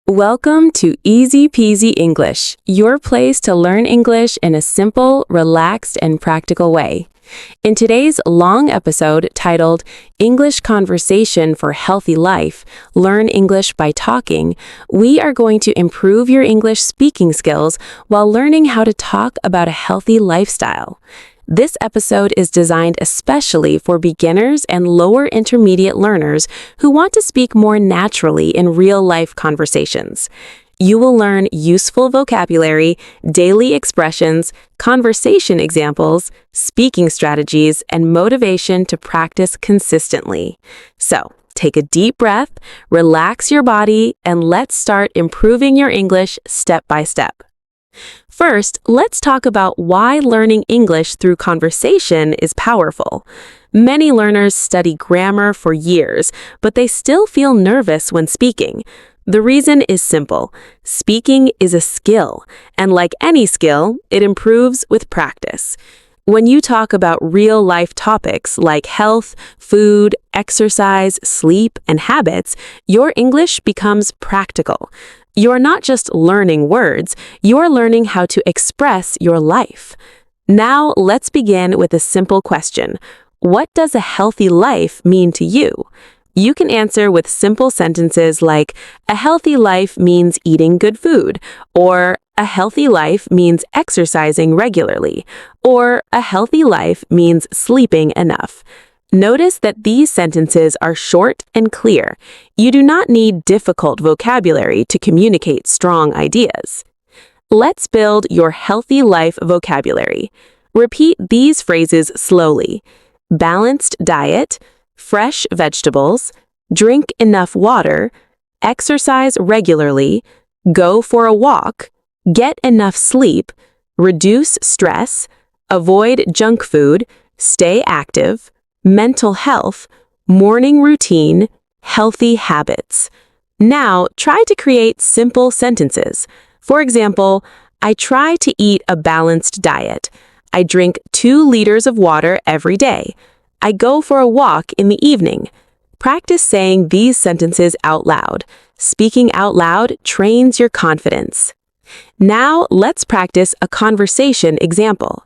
Welcome to Easy Peasy English, your place to learn English in a simple, relaxed, and practical way. In today's long episode titled English Conversation for Healthy Life, Learn English by Talking, we are going to improve your English speaking skills while learning how to talk about a healthy lifestyle. This episode is designed especially for beginners and lower intermediate learners who want to speak more naturally in real-life conversations. You will learn useful vocabulary, daily expressions, conversation examples, speaking strategies, and motivation to practice consistently. So, take a deep breath, relax your body, and let's start improving your English step by step. First, let's talk about why learning English through conversation is powerful. Many learners study grammar for years, but they still feel nervous when speaking. The reason is simple. Speaking is a skill, and like any skill, it improves with practice. When you talk about real-life topics like health, food, exercise, sleep, and habits, your English becomes practical. You're not just learning words, you're learning how to express your life. Now, let's begin with a simple question. What does a healthy life mean to you? You can answer with simple sentences like, a healthy life means eating good food, or a healthy life means exercising regularly, or a healthy life means sleeping enough. Notice that these sentences are short and clear. You do not need difficult vocabulary to communicate strong ideas. Let's build your healthy life vocabulary. Repeat these phrases slowly. Balanced diet, fresh vegetables, drink enough water, exercise regularly, go for a walk, get enough sleep, reduce stress, avoid junk food, stay active, mental health, morning routine, healthy habits. Now, try to create simple sentences. For example, I try to eat a balanced diet. I drink 2 liters of water every day. I go for a walk in the evening. Practice saying these sentences out loud. Speaking out loud trains your confidence. Now, let's practice a conversation example.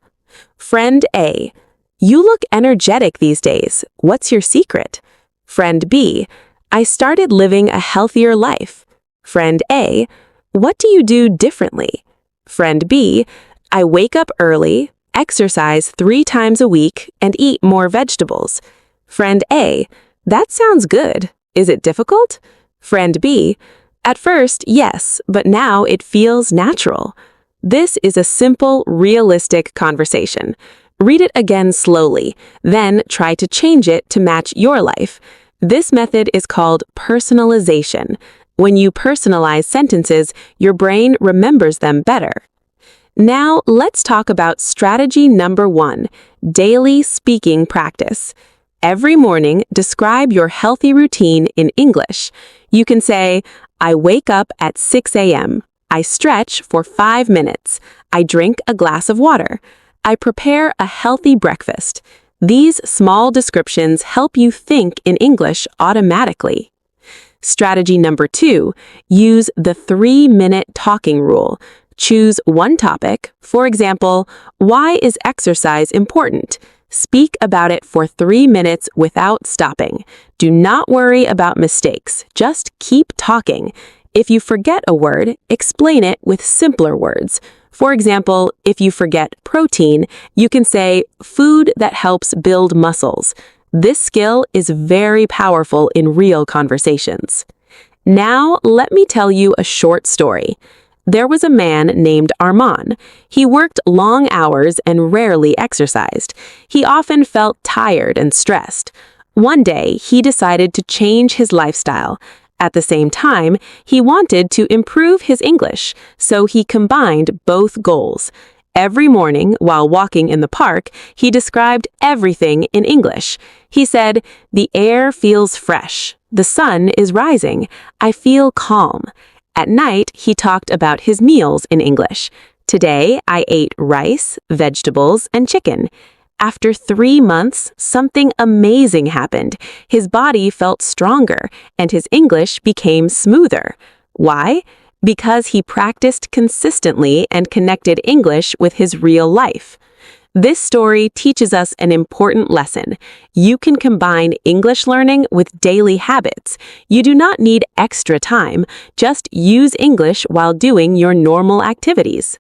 Friend A: You look energetic these days. What's your secret? Friend B: I started living a healthier life. Friend A: What do you do differently? Friend B: I wake up early, exercise 3 times a week, and eat more vegetables. Friend A: That sounds good. Is it difficult? Friend B: At first, yes, but now it feels natural. This is a simple, realistic conversation. Read it again slowly, then try to change it to match your life. This method is called personalization. When you personalize sentences, your brain remembers them better. Now, let's talk about strategy number 1, daily speaking practice. Every morning, describe your healthy routine in English. You can say, I wake up at 6 a.m. I stretch for 5 minutes. I drink a glass of water. I prepare a healthy breakfast. These small descriptions help you think in English automatically. Strategy number 2, use the 3-minute talking rule. Choose one topic, for example, why is exercise important? Speak about it for 3 minutes without stopping. Do not worry about mistakes, just keep talking. If you forget a word, explain it with simpler words. For example, if you forget protein, you can say food that helps build muscles. This skill is very powerful in real conversations. Now, let me tell you a short story. There was a man named Armand. He worked long hours and rarely exercised. He often felt tired and stressed. One day, he decided to change his lifestyle. At the same time, he wanted to improve his English, so he combined both goals. Every morning, while walking in the park, he described everything in English. He said, "The air feels fresh. The sun is rising. I feel calm." At night, he talked about his meals in English. "Today, I ate rice, vegetables, and chicken." After 3 months, something amazing happened. His body felt stronger, and his English became smoother. Why? Because he practiced consistently and connected English with his real life. This story teaches us an important lesson. You can combine English learning with daily habits. You do not need extra time. Just use English while doing your normal activities.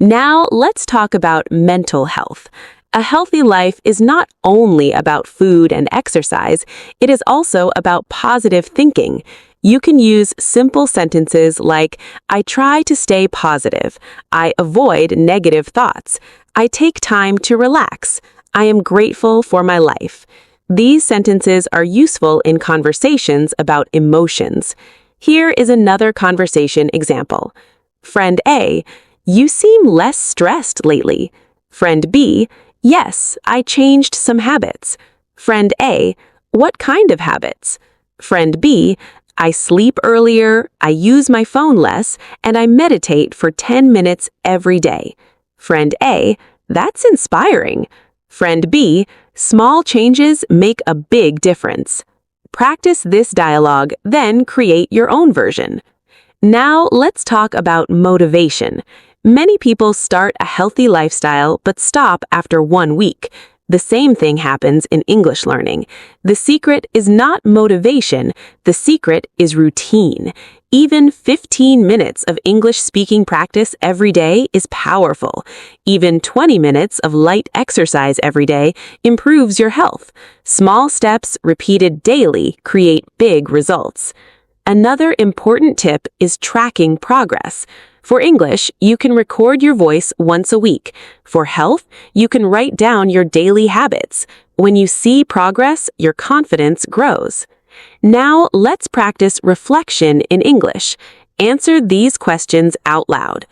Now, let's talk about mental health. A healthy life is not only about food and exercise, it is also about positive thinking. You can use simple sentences like, I try to stay positive. I avoid negative thoughts. I take time to relax. I am grateful for my life. These sentences are useful in conversations about emotions. Here is another conversation example. Friend A, you seem less stressed lately. Friend B, yes, I changed some habits. Friend A, what kind of habits? Friend B, I sleep earlier, I use my phone less, and I meditate for 10 minutes every day. Friend A, that's inspiring. Friend B, small changes make a big difference. Practice this dialogue, then create your own version. Now let's talk about motivation. Many people start a healthy lifestyle but stop after 1 week. The same thing happens in English learning. The secret is not motivation, the secret is routine. Even 15 minutes of English speaking practice every day is powerful. Even 20 minutes of light exercise every day improves your health. Small steps repeated daily create big results. Another important tip is tracking progress. For English, you can record your voice once a week. For health, you can write down your daily habits. When you see progress, your confidence grows. Now, let's practice reflection in English. Answer these questions out loud.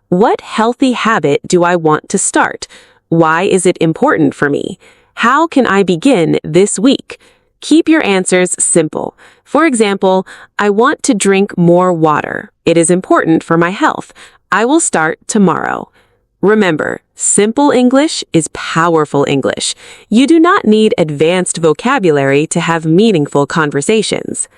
What healthy habit do I want to start? Why is it important for me? How can I begin this week? Keep your answers simple. For example, I want to drink more water. It is important for my health. I will start tomorrow. Remember, simple English is powerful English. You do not need advanced vocabulary to have meaningful conversations.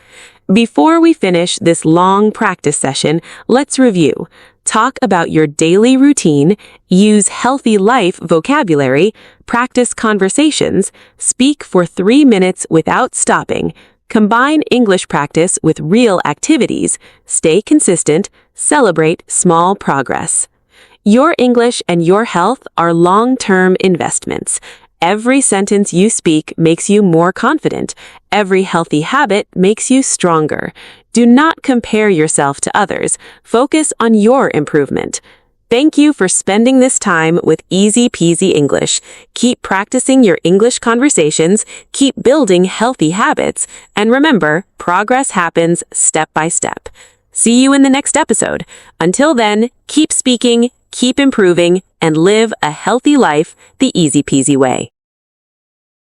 Before we finish this long practice session, let's review. Talk about your daily routine, use healthy life vocabulary, practice conversations, speak for 3 minutes without stopping, combine English practice with real activities, stay consistent, celebrate small progress. Your English and your health are long-term investments. Every sentence you speak makes you more confident. Every healthy habit makes you stronger. Do not compare yourself to others. Focus on your improvement. Thank you for spending this time with Easy Peasy English. Keep practicing your English conversations, keep building healthy habits, and remember, progress happens step by step. See you in the next episode. Until then, keep speaking, keep improving, and live a healthy life the easy peasy way.